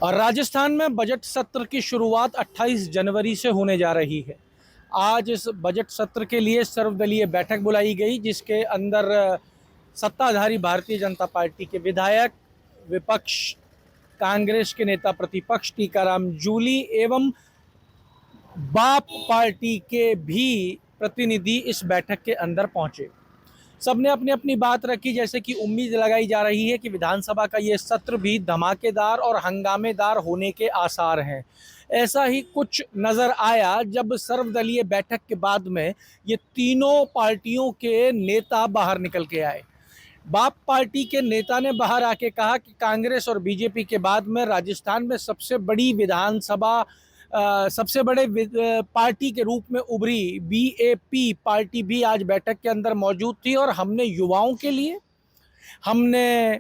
और राजस्थान में बजट सत्र की शुरुआत 28 जनवरी से होने जा रही है। आज इस बजट सत्र के लिए सर्वदलीय बैठक बुलाई गई, जिसके अंदर सत्ताधारी भारतीय जनता पार्टी के विधायक, विपक्ष कांग्रेस के नेता प्रतिपक्ष टीकाराम जूली एवं बाप पार्टी के भी प्रतिनिधि इस बैठक के अंदर पहुंचे। सबने अपनी अपनी बात रखी, जैसे कि उम्मीद लगाई जा रही है कि विधानसभा का ये सत्र भी धमाकेदार और हंगामेदार होने के आसार हैं। ऐसा ही कुछ नज़र आया जब सर्वदलीय बैठक के बाद में ये तीनों पार्टियों के नेता बाहर निकल के आए। बाप पार्टी के नेता ने बाहर आके कहा कि कांग्रेस और बीजेपी के बाद में राजस्थान में सबसे बड़ी विधानसभा सबसे बड़े पार्टी के रूप में उभरी बीएपी पार्टी भी आज बैठक के अंदर मौजूद थी और हमने युवाओं के लिए, हमने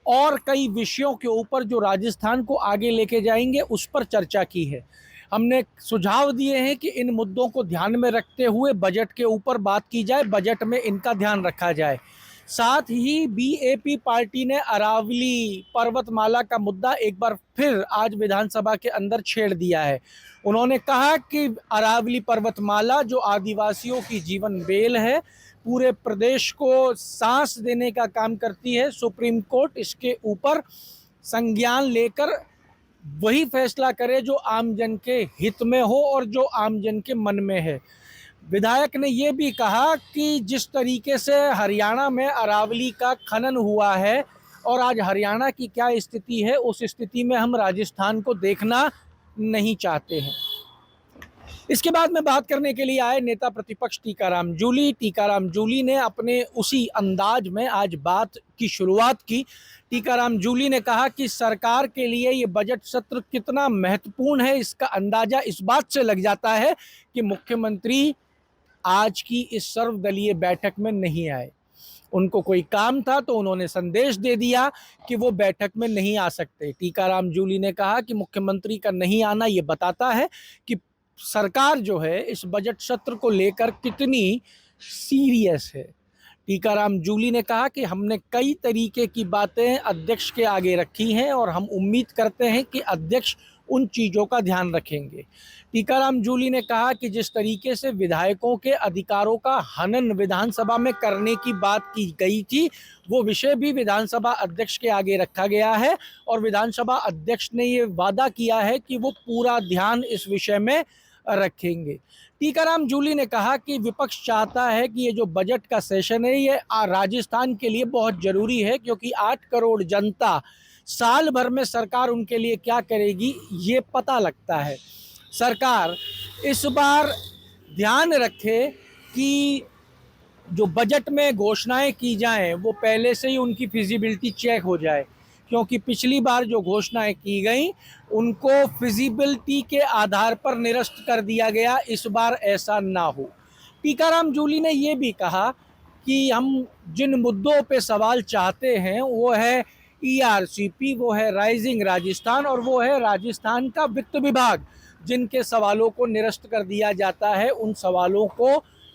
और कई विषयों के ऊपर जो राजस्थान को आगे लेके जाएंगे उस पर चर्चा की है। हमने सुझाव दिए हैं कि इन मुद्दों को ध्यान में रखते हुए बजट के ऊपर बात की जाए, बजट में इनका ध्यान रखा जाए। साथ ही बीएपी पार्टी ने अरावली पर्वतमाला का मुद्दा एक बार फिर आज विधानसभा के अंदर छेड़ दिया है। उन्होंने कहा कि अरावली पर्वतमाला जो आदिवासियों की जीवन बेल है, पूरे प्रदेश को सांस देने का काम करती है, सुप्रीम कोर्ट इसके ऊपर संज्ञान लेकर वही फैसला करे जो आमजन के हित में हो और जो आमजन के मन में है। विधायक ने ये भी कहा कि जिस तरीके से हरियाणा में अरावली का खनन हुआ है और आज हरियाणा की क्या स्थिति है, उस स्थिति में हम राजस्थान को देखना नहीं चाहते हैं। इसके बाद में बात करने के लिए आए नेता प्रतिपक्ष टीकाराम जूली। टीकाराम जूली ने अपने उसी अंदाज में आज बात की शुरुआत की। टीकाराम जूली ने कहा कि सरकार के लिए ये बजट सत्र कितना महत्वपूर्ण है, इसका अंदाजा इस बात से लग जाता है कि मुख्यमंत्री आज की इस सर्वदलीय बैठक में नहीं आए। उनको कोई काम था तो उन्होंने संदेश दे दिया कि वो बैठक में नहीं आ सकते। टीकाराम जूली ने कहा कि मुख्यमंत्री का नहीं आना ये बताता है कि सरकार जो है इस बजट सत्र को लेकर कितनी सीरियस है। टीकाराम जूली ने कहा कि हमने कई तरीके की बातें अध्यक्ष के आगे रखी हैं और हम उम्मीद करते हैं कि अध्यक्ष उन चीज़ों का ध्यान रखेंगे। टीकाराम जूली ने कहा कि जिस तरीके से विधायकों के अधिकारों का हनन विधानसभा में करने की बात की गई थी, वो विषय भी विधानसभा अध्यक्ष के आगे रखा गया है और विधानसभा अध्यक्ष ने ये वादा किया है कि वो पूरा ध्यान इस विषय में रखेंगे। टीकाराम जूली ने कहा कि विपक्ष चाहता है कि ये जो बजट का सेशन है ये राजस्थान के लिए बहुत ज़रूरी है, क्योंकि 8 करोड़ जनता साल भर में सरकार उनके लिए क्या करेगी ये पता लगता है। सरकार इस बार ध्यान रखे कि जो बजट में घोषणाएं की जाएं वो पहले से ही उनकी फिजिबिलिटी चेक हो जाए, क्योंकि पिछली बार जो घोषणाएं की गई उनको फिजिबिलिटी के आधार पर निरस्त कर दिया गया। इस बार ऐसा ना हो। टीकाराम जूली ने ये भी कहा कि हम जिन मुद्दों पे सवाल चाहते हैं वो है ईआरसीपी, वो है राइजिंग राजस्थान और वो है राजस्थान का वित्त विभाग। जिनके सवालों को निरस्त कर दिया जाता है उन सवालों को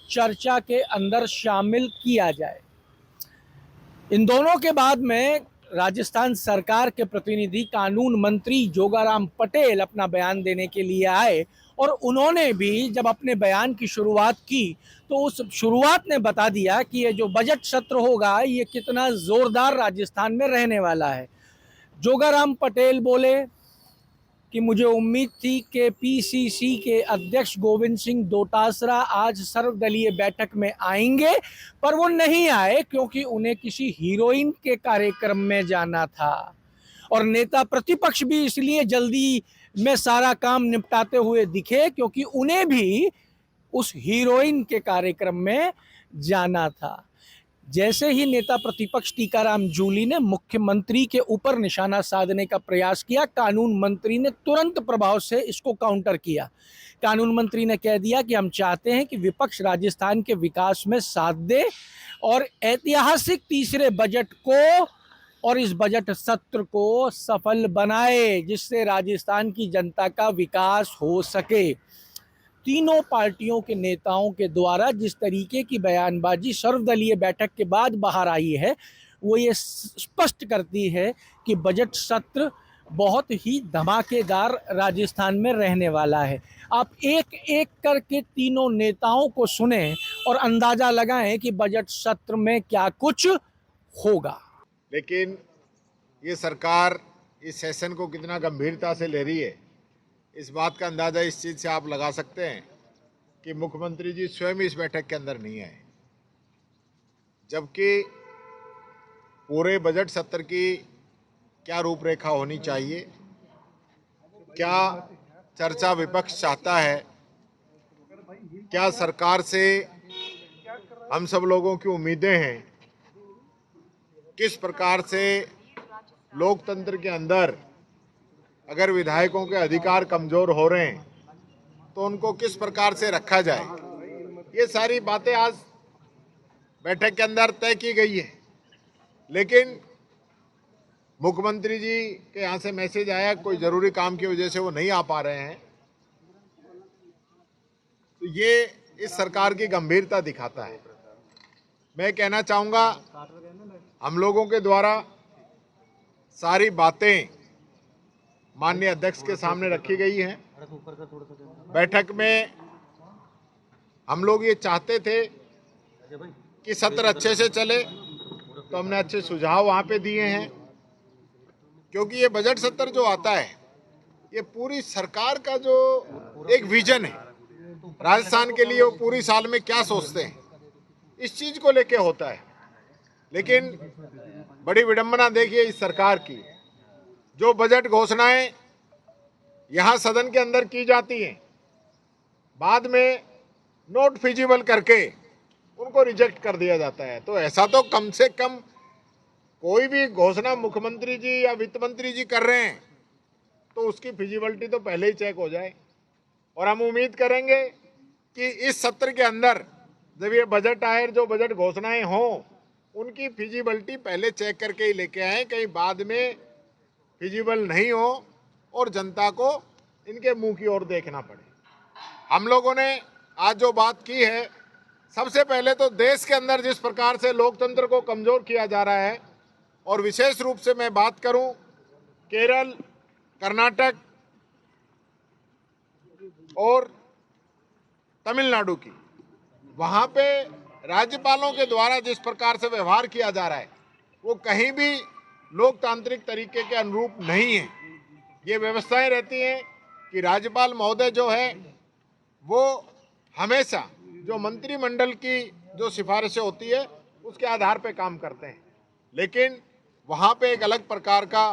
चर्चा के अंदर शामिल किया जाए। इन दोनों के बाद में राजस्थान सरकार के प्रतिनिधि कानून मंत्री जोगाराम पटेल अपना बयान देने के लिए आए और उन्होंने भी जब अपने बयान की शुरुआत की तो उस शुरुआत ने बता दिया कि ये जो बजट सत्र होगा ये कितना जोरदार राजस्थान में रहने वाला है। जोगाराम पटेल बोले कि मुझे उम्मीद थी कि पीसीसी के अध्यक्ष गोविंद सिंह डोटासरा आज सर्वदलीय बैठक में आएंगे, पर वो नहीं आए क्योंकि उन्हें किसी हीरोइन के कार्यक्रम में जाना था और नेता प्रतिपक्ष भी इसलिए जल्दी में सारा काम निपटाते हुए दिखे क्योंकि उन्हें भी उस हीरोइन के कार्यक्रम में जाना था। जैसे ही नेता प्रतिपक्ष टीकाराम जूली ने मुख्यमंत्री के ऊपर निशाना साधने का प्रयास किया, कानून मंत्री ने तुरंत प्रभाव से इसको काउंटर किया। कानून मंत्री ने कह दिया कि हम चाहते हैं कि विपक्ष राजस्थान के विकास में साथ दे और ऐतिहासिक तीसरे बजट को और इस बजट सत्र को सफल बनाए, जिससे राजस्थान की जनता का विकास हो सके। तीनों पार्टियों के नेताओं के द्वारा जिस तरीके की बयानबाजी सर्वदलीय बैठक के बाद बाहर आई है वो ये स्पष्ट करती है कि बजट सत्र बहुत ही धमाकेदार राजस्थान में रहने वाला है। आप एक एक करके तीनों नेताओं को सुने और अंदाजा लगाएं कि बजट सत्र में क्या कुछ होगा। लेकिन ये सरकार इस सेशन को कितना गंभीरता से ले रही है, इस बात का अंदाजा इस चीज़ से आप लगा सकते हैं कि मुख्यमंत्री जी स्वयं इस बैठक के अंदर नहीं आए, जबकि पूरे बजट सत्र की क्या रूपरेखा होनी चाहिए, क्या चर्चा विपक्ष चाहता है, क्या सरकार से हम सब लोगों की उम्मीदें हैं, किस प्रकार से लोकतंत्र के अंदर अगर विधायकों के अधिकार कमजोर हो रहे हैं तो उनको किस प्रकार से रखा जाए, ये सारी बातें आज बैठक के अंदर तय की गई है। लेकिन मुख्यमंत्री जी के यहाँ से मैसेज आया कोई ज़रूरी काम की वजह से वो नहीं आ पा रहे हैं, तो ये इस सरकार की गंभीरता दिखाता है। मैं कहना चाहूँगा, हम लोगों के द्वारा सारी बातें माननीय अध्यक्ष के सामने रखी गई हैं। बैठक में हम लोग ये चाहते थे कि सत्र अच्छे से चले, तो हमने अच्छे सुझाव वहाँ पे दिए हैं, क्योंकि ये बजट सत्र जो आता है ये पूरी सरकार का जो एक विजन है राजस्थान के लिए, वो पूरी साल में क्या सोचते हैं इस चीज को लेके होता है। लेकिन बड़ी विडंबना देखिए इस सरकार की, जो बजट घोषणाएं यहाँ सदन के अंदर की जाती हैं, बाद में नोट फिजिबल करके उनको रिजेक्ट कर दिया जाता है। तो ऐसा तो कम से कम कोई भी घोषणा मुख्यमंत्री जी या वित्त मंत्री जी कर रहे हैं तो उसकी फिजिबिलिटी तो पहले ही चेक हो जाए। और हम उम्मीद करेंगे कि इस सत्र के अंदर जब ये बजट आए, जो बजट घोषणाएं हों, उनकी फिजिबिलिटी पहले चेक करके ही लेके आए, कहीं बाद में फिजिबल नहीं हो और जनता को इनके मुंह की ओर देखना पड़े। हम लोगों ने आज जो बात की है, सबसे पहले तो देश के अंदर जिस प्रकार से लोकतंत्र को कमजोर किया जा रहा है, और विशेष रूप से मैं बात करूं केरल, कर्नाटक और तमिलनाडु की, वहां पे राज्यपालों के द्वारा जिस प्रकार से व्यवहार किया जा रहा है वो कहीं भी लोकतांत्रिक तरीके के अनुरूप नहीं है। ये व्यवस्थाएं रहती हैं कि राज्यपाल महोदय जो है वो हमेशा जो मंत्रिमंडल की जो सिफारिशें होती है उसके आधार पे काम करते हैं, लेकिन वहाँ पे एक अलग प्रकार का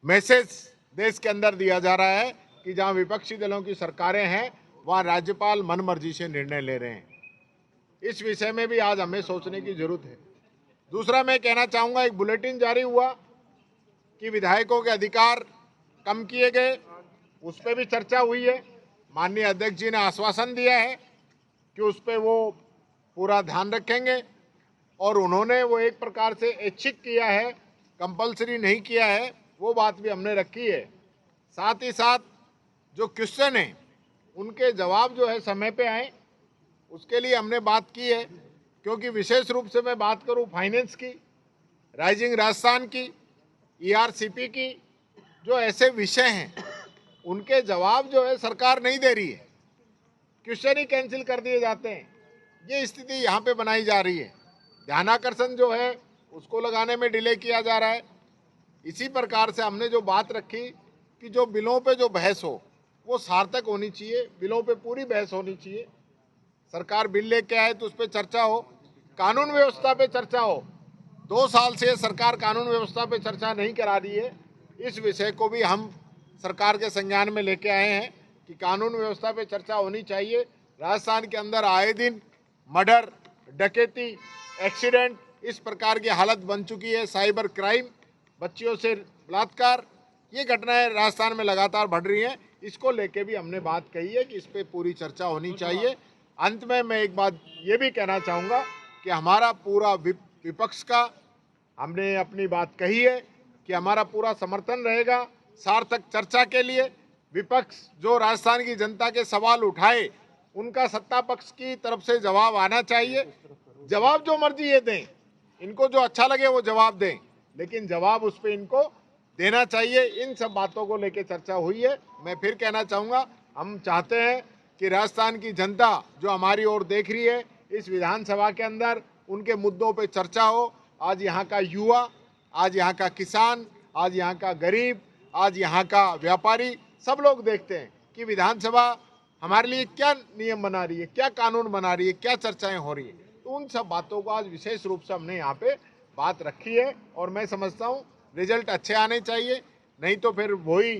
मैसेज देश के अंदर दिया जा रहा है कि जहाँ विपक्षी दलों की सरकारें हैं वहाँ राज्यपाल मनमर्जी से निर्णय ले रहे हैं। इस विषय में भी आज हमें सोचने की जरूरत है। दूसरा मैं कहना चाहूँगा, एक बुलेटिन जारी हुआ कि विधायकों के अधिकार कम किए गए, उस पर भी चर्चा हुई है। माननीय अध्यक्ष जी ने आश्वासन दिया है कि उस पर वो पूरा ध्यान रखेंगे, और उन्होंने वो एक प्रकार से ऐच्छिक किया है, कंपलसरी नहीं किया है, वो बात भी हमने रखी है। साथ ही साथ जो क्वेश्चन है उनके जवाब जो है समय पे आए, उसके लिए हमने बात की है। क्योंकि विशेष रूप से मैं बात करूं फाइनेंस की, राइजिंग राजस्थान की, ERCP की, जो ऐसे विषय हैं उनके जवाब जो है सरकार नहीं दे रही है, क्वेश्चन ही कैंसिल कर दिए जाते हैं। ये स्थिति यहाँ पे बनाई जा रही है। ध्यानाकर्षण जो है उसको लगाने में डिले किया जा रहा है। इसी प्रकार से हमने जो बात रखी कि जो बिलों पे जो बहस हो वो सार्थक होनी चाहिए, बिलों पे पूरी बहस होनी चाहिए। सरकार बिल लेके आए तो उस पर चर्चा हो, कानून व्यवस्था पे चर्चा हो। 2 साल से सरकार कानून व्यवस्था पे चर्चा नहीं करा रही है। इस विषय को भी हम सरकार के संज्ञान में लेके आए हैं कि कानून व्यवस्था पे चर्चा होनी चाहिए। राजस्थान के अंदर आए दिन मर्डर, डकैती, एक्सीडेंट, इस प्रकार की हालत बन चुकी है। साइबर क्राइम, बच्चियों से बलात्कार, ये घटनाएं राजस्थान में लगातार बढ़ रही हैं। इसको लेके भी हमने बात कही है कि इस पे पूरी चर्चा होनी चाहिए। अंत में मैं एक बात ये भी कहना चाहूँगा कि हमारा पूरा विपक्ष का हमने अपनी बात कही है कि हमारा पूरा समर्थन रहेगा सार्थक चर्चा के लिए। विपक्ष जो राजस्थान की जनता के सवाल उठाए उनका सत्ता पक्ष की तरफ से जवाब आना चाहिए। जवाब जो मर्जी ये दें, इनको जो अच्छा लगे वो जवाब दें, लेकिन जवाब उस पर इनको देना चाहिए, इन सब बातों को लेकर चर्चा हुई है। मैं फिर कहना चाहूँगा, हम चाहते हैं कि राजस्थान की जनता जो हमारी ओर देख रही है, इस विधानसभा के अंदर उनके मुद्दों पे चर्चा हो। आज यहाँ का युवा, आज यहाँ का किसान, आज यहाँ का गरीब, आज यहाँ का व्यापारी, सब लोग देखते हैं कि विधानसभा हमारे लिए क्या नियम बना रही है, क्या कानून बना रही है, क्या चर्चाएं हो रही है। तो उन सब बातों को आज विशेष रूप से हमने यहाँ पे बात रखी है और मैं समझता हूँ रिजल्ट अच्छे आने चाहिए, नहीं तो फिर वही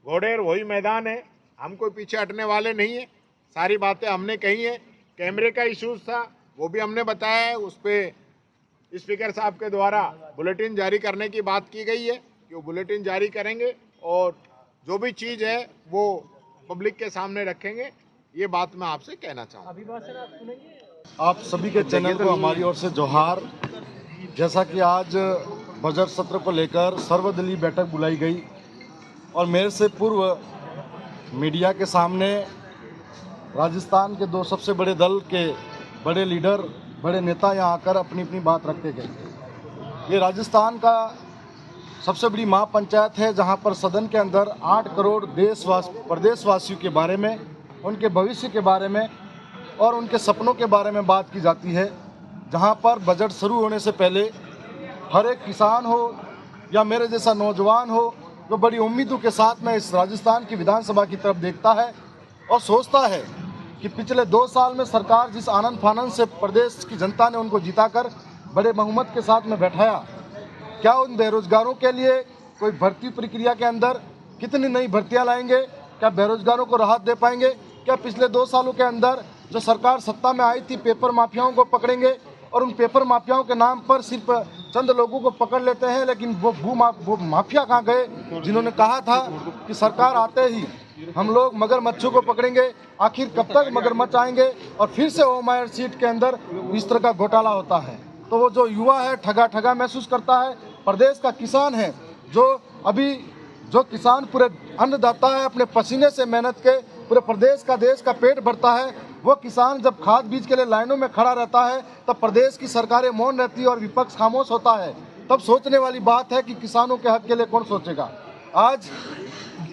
घोड़े वही मैदान है। हम कोई पीछे हटने वाले नहीं है। सारी बातें हमने कही है। कैमरे का इश्यूज था, वो भी हमने बताया है। उस पर स्पीकर साहब के द्वारा बुलेटिन जारी करने की बात की गई है कि वो बुलेटिन जारी करेंगे और जो भी चीज़ है वो पब्लिक के सामने रखेंगे। ये बात मैं आपसे कहना चाहूँगा। आप सभी के चैनल को हमारी ओर से जोहार। जैसा कि आज बजट सत्र को लेकर सर्वदलीय बैठक बुलाई गई और मेरे से पूर्व मीडिया के सामने राजस्थान के दो सबसे बड़े दल के बड़े लीडर, बड़े नेता यहाँ आकर अपनी अपनी बात रखते गए। ये राजस्थान का सबसे बड़ी महापंचायत है जहाँ पर सदन के अंदर 8 करोड़ प्रदेशवासियों के बारे में, उनके भविष्य के बारे में और उनके सपनों के बारे में बात की जाती है। जहाँ पर बजट शुरू होने से पहले हर एक किसान हो या मेरे जैसा नौजवान हो, जो बड़ी उम्मीदों के साथ में इस राजस्थान की विधानसभा की तरफ देखता है और सोचता है कि पिछले 2 साल में सरकार जिस आनंद फानंद से प्रदेश की जनता ने उनको जिताकर बड़े बहुमत के साथ में बैठाया, क्या उन बेरोजगारों के लिए कोई भर्ती प्रक्रिया के अंदर कितनी नई भर्तियां लाएंगे, क्या बेरोजगारों को राहत दे पाएंगे, क्या पिछले 2 सालों के अंदर जो सरकार सत्ता में आई थी पेपर माफियाओं को पकड़ेंगे और उन पेपर माफियाओं के नाम पर सिर्फ चंद लोगों को पकड़ लेते हैं, लेकिन वो माफिया कहाँ गए जिन्होंने कहा था कि सरकार आते ही हम लोग मगरमच्छों को पकड़ेंगे। आखिर कब तक मगरमच्छ आएंगे और फिर से ओमायर सीट के अंदर इस तरह का घोटाला होता है। तो वो जो युवा है ठगा ठगा महसूस करता है, प्रदेश का किसान है जो किसान पूरे अन्नदाता है, अपने पसीने से मेहनत के पूरे प्रदेश का देश का पेट भरता है, वो किसान जब खाद बीज के लिए लाइनों में खड़ा रहता है तब प्रदेश की सरकारें मौन रहती है और विपक्ष खामोश होता है। तब सोचने वाली बात है कि किसानों के हक के लिए कौन सोचेगा। आज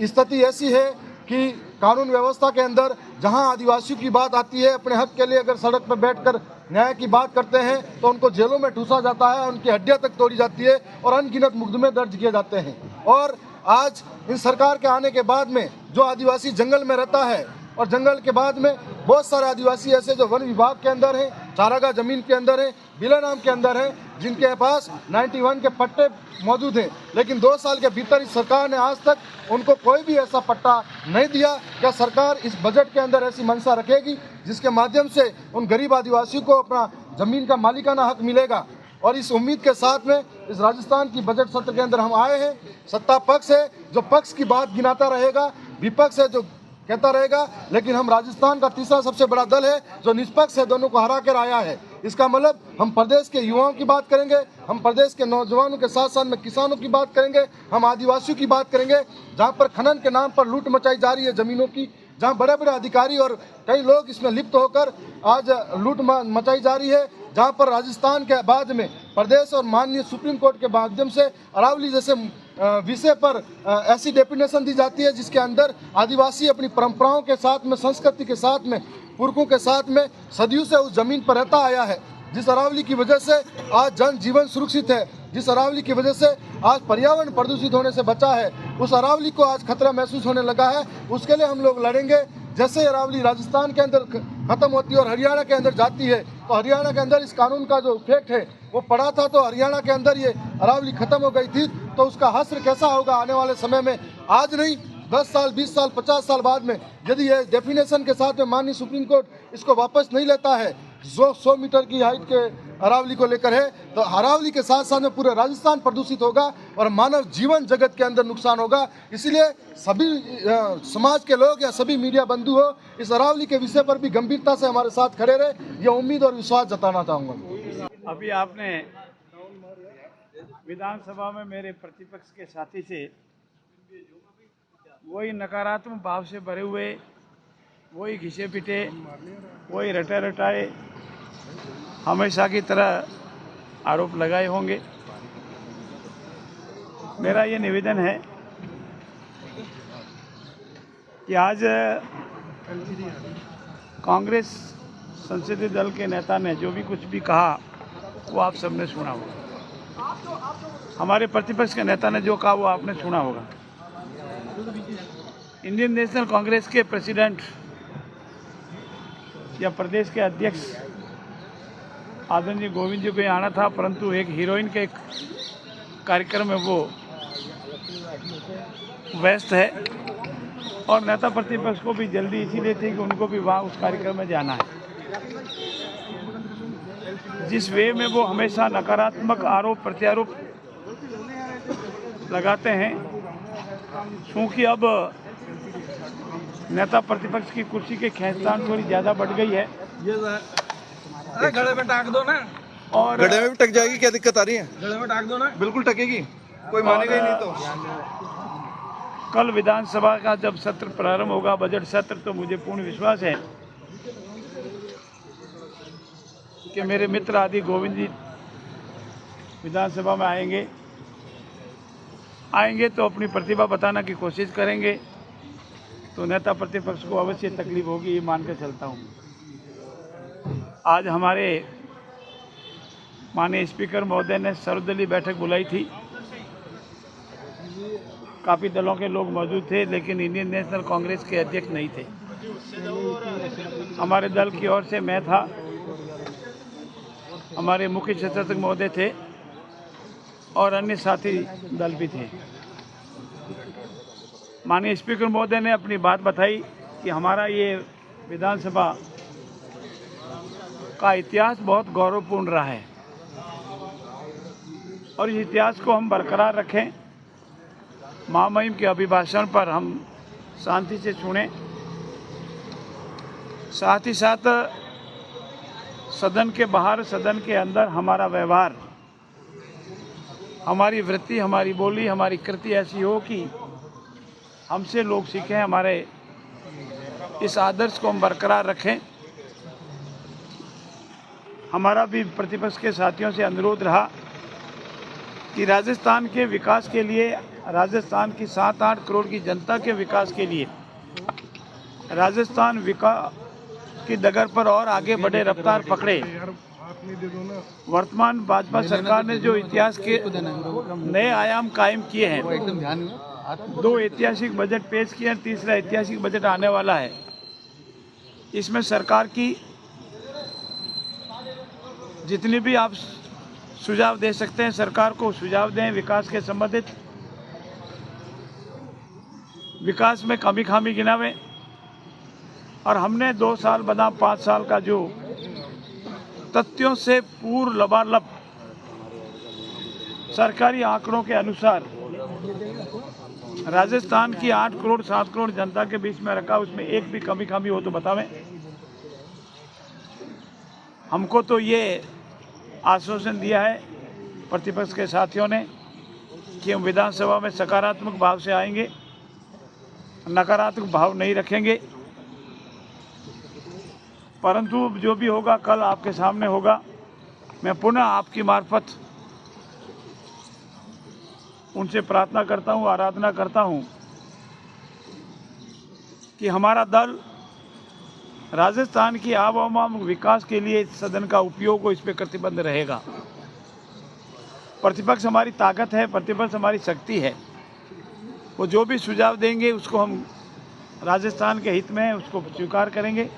स्थिति ऐसी है कि कानून व्यवस्था के अंदर जहां आदिवासियों की बात आती है, अपने हक के लिए अगर सड़क पर बैठकर न्याय की बात करते हैं तो उनको जेलों में ठूसा जाता है, उनकी हड्डियां तक तोड़ी जाती है और अनगिनत मुकदमे दर्ज किए जाते हैं। और आज इन सरकार के आने के बाद में जो आदिवासी जंगल में रहता है और जंगल के बाद में बहुत सारे आदिवासी ऐसे जो वन विभाग के अंदर हैं, चारागाह जमीन के अंदर है, बिला नाम के अंदर है, जिनके पास 91 के पट्टे मौजूद हैं, लेकिन 2 साल के भीतर इस सरकार ने आज तक उनको कोई भी ऐसा पट्टा नहीं दिया। क्या सरकार इस बजट के अंदर ऐसी मंशा रखेगी जिसके माध्यम से उन गरीब आदिवासियों को अपना जमीन का मालिकाना हक मिलेगा? और इस उम्मीद के साथ में इस राजस्थान की बजट सत्र के अंदर हम आए हैं। सत्ता पक्ष है जो पक्ष की बात गिनाता रहेगा, विपक्ष है जो कहता रहेगा, लेकिन हम राजस्थान का तीसरा सबसे बड़ा दल है जो निष्पक्ष है, दोनों को हरा कर आया है। इसका मतलब हम प्रदेश के युवाओं की बात करेंगे, हम प्रदेश के नौजवानों के साथ साथ में किसानों की बात करेंगे, हम आदिवासियों की बात करेंगे, जहां पर खनन के नाम पर लूट मचाई जा रही है जमीनों की, जहां बड़े बड़े अधिकारी और कई लोग इसमें लिप्त होकर आज लूट मचाई जा रही है, जहां पर राजस्थान के बाद में प्रदेश और माननीय सुप्रीम कोर्ट के माध्यम से अरावली जैसे विषय पर ऐसी डेफिनेशन दी जाती है जिसके अंदर आदिवासी अपनी परंपराओं के साथ में, संस्कृति के साथ में, पुरखों के साथ में सदियों से उस जमीन पर रहता आया है। जिस अरावली की वजह से आज जन जीवन सुरक्षित है, जिस अरावली की वजह से आज पर्यावरण प्रदूषित होने से बचा है, उस अरावली को आज खतरा महसूस होने लगा है। उसके लिए हम लोग लड़ेंगे। जैसे अरावली राजस्थान के अंदर खत्म होती है और हरियाणा के अंदर जाती है, तो हरियाणा के अंदर इस कानून का जो इफेक्ट है वो पड़ा था, तो हरियाणा के अंदर ये अरावली खत्म हो गई थी, तो उसका हश्र कैसा होगा आने वाले समय में? आज नहीं, 10 साल, 20 साल, 50 साल बाद में यदि ये डेफिनेशन के साथ में माननीय सुप्रीम कोर्ट इसको वापस नहीं लेता है, जो 100 मीटर की हाइट के अरावली को लेकर है, तो अरावली के साथ साथ में पूरा राजस्थान प्रदूषित होगा और मानव जीवन जगत के अंदर नुकसान होगा। इसलिए सभी समाज के लोग या सभी मीडिया बंधु हो, इस अरावली के विषय पर भी गंभीरता से हमारे साथ खड़े रहे, ये उम्मीद और विश्वास जताना चाहूँगा। अभी आपने विधानसभा में मेरे प्रतिपक्ष के साथी से वही नकारात्मक भाव से भरे हुए, वही घिसे पिटे, वही रटे रटाए हमेशा की तरह आरोप लगाए होंगे। मेरा ये निवेदन है कि आज कांग्रेस संसदीय दल के नेता ने जो भी कुछ भी कहा वो आप सबने सुना होगा। हमारे प्रतिपक्ष के नेता ने जो कहा वो आपने सुना होगा। इंडियन नेशनल कांग्रेस के प्रेसिडेंट या प्रदेश के अध्यक्ष आदरणीय गोविंद जी को यहाँ आना था, परंतु एक हीरोइन के कार्यक्रम में वो व्यस्त है और नेता प्रतिपक्ष को भी जल्दी इसीलिए थी कि उनको भी वहाँ उस कार्यक्रम में जाना है। जिस वे में वो हमेशा नकारात्मक आरोप प्रत्यारोप लगाते हैं, क्योंकि अब नेता प्रतिपक्ष की कुर्सी की खींचतान थोड़ी ज़्यादा बढ़ गई है। अरे गले में टाक दो ना। और गड्ढे में भी टक जाएगी, क्या दिक्कत आ रही है? गले में टाक दो ना। बिल्कुल टकेगी, कोई मानेगा ही नहीं। तो कल विधानसभा का जब सत्र प्रारंभ होगा, बजट सत्र, तो मुझे पूर्ण विश्वास है कि मेरे मित्र आदि गोविंद जी विधानसभा में आएंगे तो अपनी प्रतिभा बताने की कोशिश करेंगे। तो नेता प्रतिपक्ष को अवश्य तकलीफ होगी, ये मान के चलता हूँ। आज हमारे माननीय स्पीकर महोदय ने सर्वदलीय बैठक बुलाई थी। काफ़ी दलों के लोग मौजूद थे, लेकिन इंडियन नेशनल कांग्रेस के अध्यक्ष नहीं थे। हमारे दल की ओर से मैं था, हमारे मुख्य सचेतक महोदय थे और अन्य साथी दल भी थे। माननीय स्पीकर महोदय ने अपनी बात बताई कि हमारा ये विधानसभा का इतिहास बहुत गौरवपूर्ण रहा है और इस इतिहास को हम बरकरार रखें। महामहिम के अभिभाषण पर हम शांति से सुने, साथ ही साथ सदन के बाहर सदन के अंदर हमारा व्यवहार, हमारी वृत्ति, हमारी बोली, हमारी कृति ऐसी हो कि हमसे लोग सीखें। हमारे इस आदर्श को हम बरकरार रखें। हमारा भी प्रतिपक्ष के साथियों से अनुरोध रहा कि राजस्थान के विकास के लिए, राजस्थान की 7-8 करोड़ की जनता के विकास के लिए राजस्थान विकास की डगर पर और आगे बढ़े, रफ्तार पकड़े। वर्तमान भाजपा सरकार ने जो इतिहास के नए आयाम कायम किए हैं, 2 ऐतिहासिक बजट पेश किए हैं, तीसरा ऐतिहासिक बजट आने वाला है। इसमें सरकार की जितनी भी आप सुझाव दे सकते हैं, सरकार को सुझाव दें। विकास के संबंधित, विकास में कमी खामी गिनावें। और हमने 2 साल बना 5 साल का जो तथ्यों से पूर्ण लबालब सरकारी आंकड़ों के अनुसार राजस्थान की 8 करोड़ 7 करोड़ जनता के बीच में रखा, उसमें एक भी कमी खामी हो तो बतावें। हमको तो ये आश्वासन दिया है प्रतिपक्ष के साथियों ने कि हम विधानसभा में सकारात्मक भाव से आएंगे, नकारात्मक भाव नहीं रखेंगे। परंतु जो भी होगा कल आपके सामने होगा। मैं पुनः आपकी मार्फत उनसे प्रार्थना करता हूँ, आराधना करता हूँ कि हमारा दल राजस्थान की आवाम विकास के लिए सदन का उपयोग हो, इस पर प्रतिबद्ध रहेगा। प्रतिपक्ष हमारी ताकत है, प्रतिपक्ष हमारी शक्ति है। वो जो भी सुझाव देंगे उसको हम राजस्थान के हित में उसको स्वीकार करेंगे।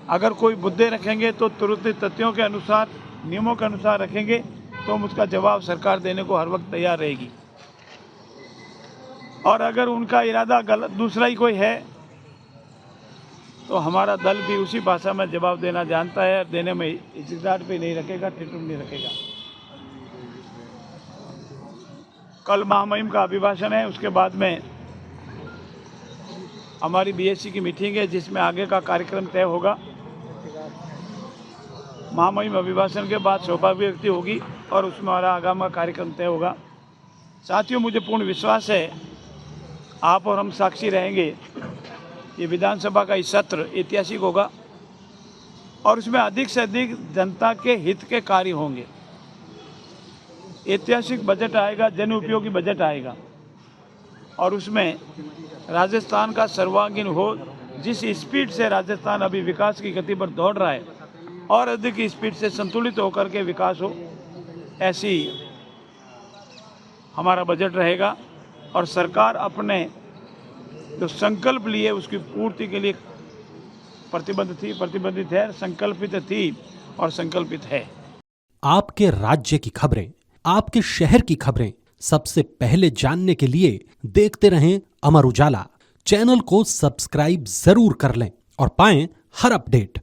अगर कोई मुद्दे रखेंगे तो तुरंत तथ्यों के अनुसार, नियमों के अनुसार रखेंगे, तो हम उसका जवाब सरकार देने को हर वक्त तैयार रहेगी। और अगर उनका इरादा गलत दूसरा ही कोई है तो हमारा दल भी उसी भाषा में जवाब देना जानता है, देने में हिचकिचाहट भी नहीं रखेगा, टिटुम नहीं रखेगा। कल महामहिम का अभिभाषण है, उसके बाद में हमारी बीएससी की मीटिंग है जिसमें आगे का कार्यक्रम तय होगा। महामहिम अभिभाषण के बाद सौभाग्य व्यक्ति होगी और उसमें हमारा आगामी कार्यक्रम तय होगा। साथियों, मुझे पूर्ण विश्वास है आप और हम साक्षी रहेंगे। ये विधानसभा का सत्र ऐतिहासिक होगा और उसमें अधिक से अधिक जनता के हित के कार्य होंगे। ऐतिहासिक बजट आएगा, जन उपयोगी बजट आएगा और उसमें राजस्थान का सर्वांगीण हो, जिस स्पीड से राजस्थान अभी विकास की गति पर दौड़ रहा है और अधिक स्पीड से संतुलित होकर के विकास हो, ऐसी हमारा बजट रहेगा। और सरकार अपने जो संकल्प लिए उसकी पूर्ति के लिए प्रतिबद्ध है, संकल्पित थी और संकल्पित है। आपके राज्य की खबरें, आपके शहर की खबरें सबसे पहले जानने के लिए देखते रहें अमर उजाला। चैनल को सब्सक्राइब जरूर कर लें और पाएं हर अपडेट।